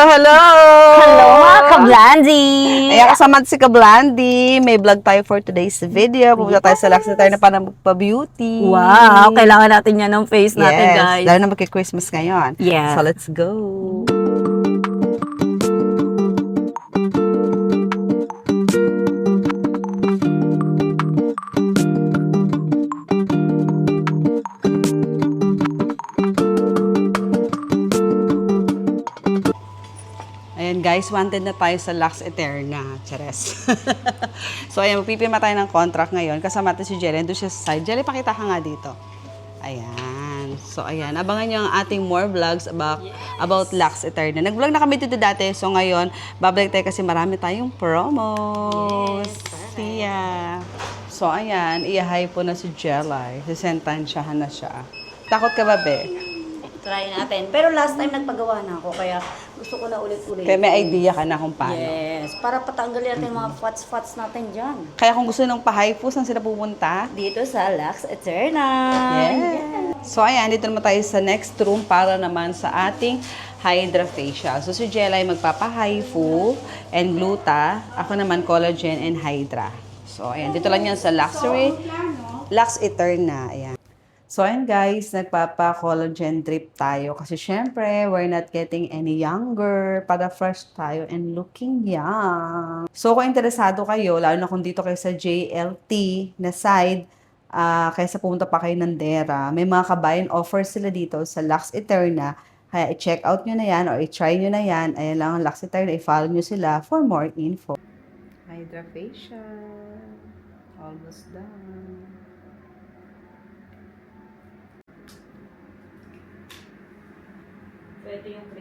hello! Hello mga ka-Blandy! Ayan, kasama si ka-Blandy. May vlog tayo for today's video. Pupunta tayo sa Lux Eterna para magpa-beauty. Wow! Kailangan natin yan ng face natin, Yes, guys. lalo na magki-Christmas ngayon. Yes. So, let's go! Ayan guys, wanted na tayo sa Lux Eterna. Chares. So ayan, magpipirma tayo ng contract ngayon. Kasama natin si Jelly. Doon siya sa side. Jelly, pakita ka nga dito. Ayan. So ayan, abangan nyo ang ating more vlogs about Lux Eterna. Nag-vlog na kami dito dati. So ngayon, babalik tayo kasi marami tayong promos. See ya. So ayan, i-hi po na si Jelly. Sisentansyahan na siya. Takot ka ba, Be? Try natin. Pero last time nagpagawa na ako, kaya gusto ko na ulit-ulit. Kaya may idea ka na kung paano. Yes. Para patanggalin natin mga fats natin dyan. Kaya kung gusto nung pa-hypo, saan sila pupunta? Dito sa Lux Eterna. Yes. So ayan, dito naman tayo sa next room para naman sa ating Hydra Facial. So si Jella ay magpapa-hypo and gluta. Ako naman collagen and Hydra. So ayan, dito lang yan sa Lux Eterna. Ayan. So ayan guys, nagpapa-collagen drip tayo kasi syempre, we're not getting any younger. Para fresh tayo and looking young. So kung interesado kayo, lalo na kung dito kayo sa JLT na side, kaysa pumunta pa kayo ng Dera, may mga kabayan offers sila dito sa Lux Eterna. Kaya i-check out nyo na yan or i-try nyo na yan. Ayan lang ang Lux Eterna, i-follow nyo sila for more info. Hydra Facial. Almost done.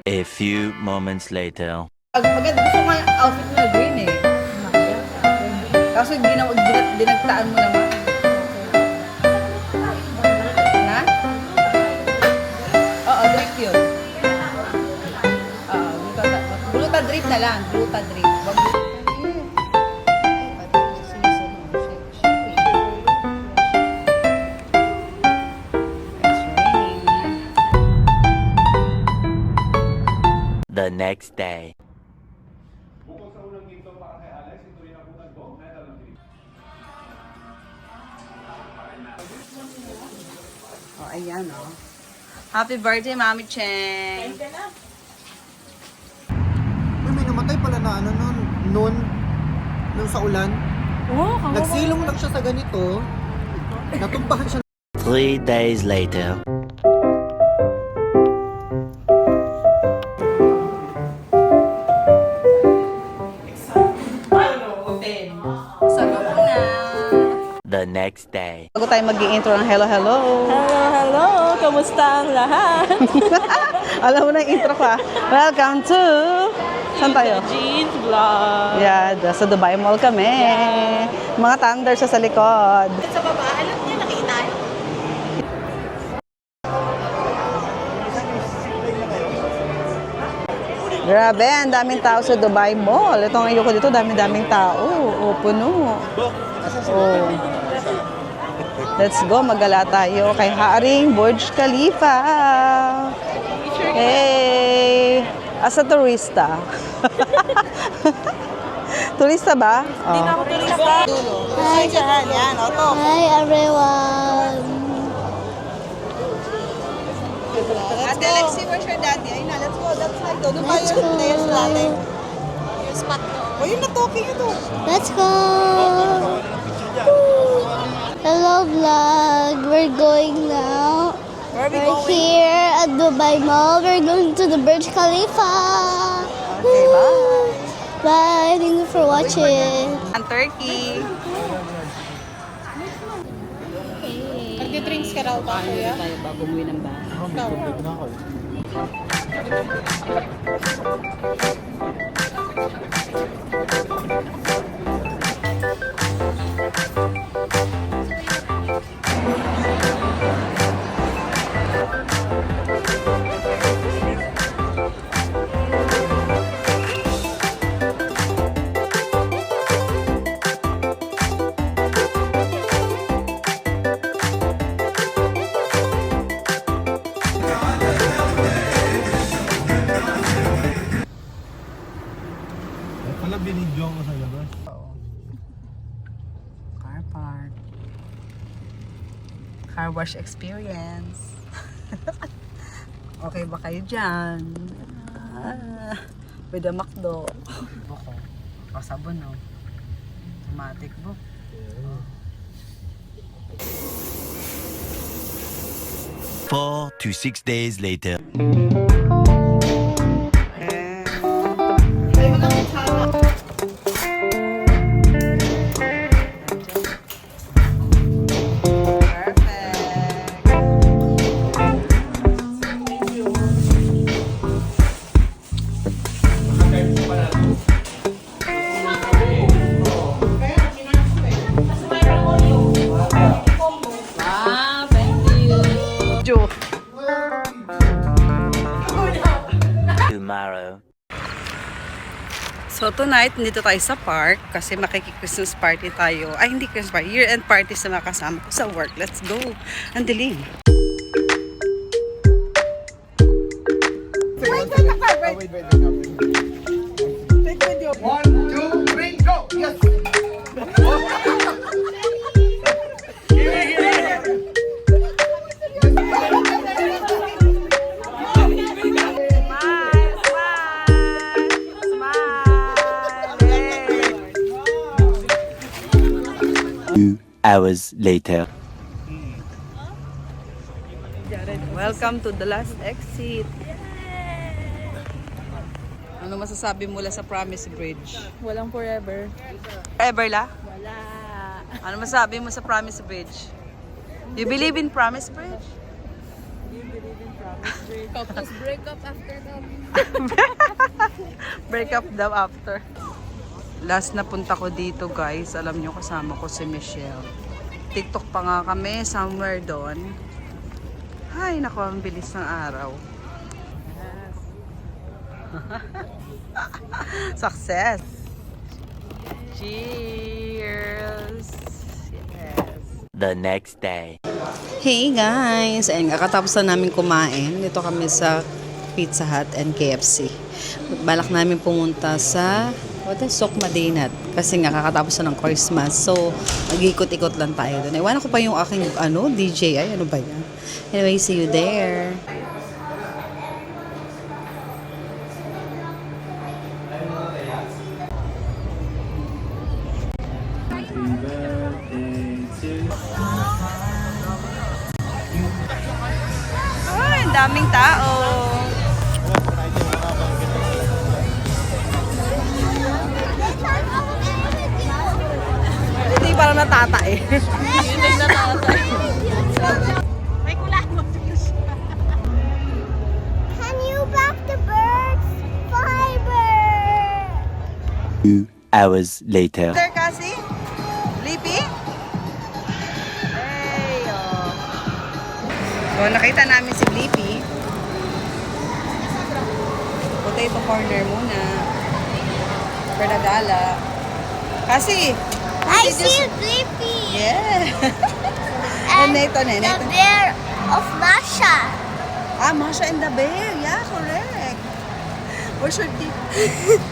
A few moments later. Maganda, gusto ko yung outfit mo na green eh. Kaso dinagtaan mo naman. Na? Oo, drip yun. Gluta drip na lang. Gluta drip. The next day. Oh, ayan oh. Happy birthday, Mami Cheng! Uy, may namatay pala na ano noon sa ulan. Oh, Nagsilong lang siya sa ganito. Natumpahan siya. 3 days later. The next day. Bago tayo mag-i-intro ng hello, hello. Hello! Kamusta ang lahat? Alam mo na yung intro ko ah. Welcome to... Saan tayo? Jeans Vlog. Yeah, sa Dubai Mall kami. Mga thunder sa likod. Sa baba, alam niyo, nakita yun. Grabe, ang daming tao sa Dubai Mall. Itong ayoko dito, daming tao. O, puno. Oh. Let's go, magala tayo kay Haring Burj Khalifa. Hey! As a turista. Turista ba? Hindi na ako turista. Hi, dyan. Yan, oto. Hi everyone. Ate Alexi, where's your daddy? Ayun na, let's go. That's like, doon pa yung nails natin. Yung spot ko. O, yun na talking ito. Let's go. Hello vlog. We're going now. Where are we We're going? here at Dubai Mall. We're going to the Burj Khalifa. Okay, bye. Bye. Thank you for watching. Ang Turkey. Nagdi-drinks ka raw ba, kuya? Tayo bago umuwi ng bahay. Wala binidyo ako sa labas. Car park. Car wash experience. Okay ba kayo dyan? With the McDo. Buko. Pasabon, no? Automatic book. 4 to 6 days later. Tomorrow. So tonight, dito tayo sa park kasi makiki-Christmas party tayo. Ay, hindi Christmas party. Year-end party sa mga kasama ko sa work. Let's go. Ang dilim. Wait. 1, 2, 3, go! Yes! Hours later. Welcome to the last exit. Ano masasabi mula sa Promise Bridge? Walang forever. Forever la? Wala. Ano masasabi mo sa Promise Bridge? You believe in Promise Bridge? Tapos break up after that. Break up daw after. Last na punta ko dito guys, alam nyo kasama ko si Michelle. TikTok pa nga kami, somewhere doon. Ay, naku, ang bilis ng araw. Success! Cheers! Yes! The next day. Hey guys! Ayun, kakatapos na namin kumain. Dito kami sa Pizza Hut and KFC. Balak namin pumunta sa Sok Madinat. Kasi nga kakatapos na ng Christmas. So, mag-ikot-ikot lang tayo doon. Iwan ko pa yung aking DJI. Ano ba yan? Anyway, see you there. Ay, ang daming tao. Hindi parang natatae. Hindi natatae. May kulang mo. Can you back the birds? Fiber! 2 hours later. Sir Kasi? Lippy? Hey, oh. So, nakita namin si Lippy. Potato corner muna. Pernagala. Kasi, I see Blippi! yeah. And Neto, the Neto. bear of Masha. Ah, Masha and the Bear. Yeah, correct. Where's your teeth?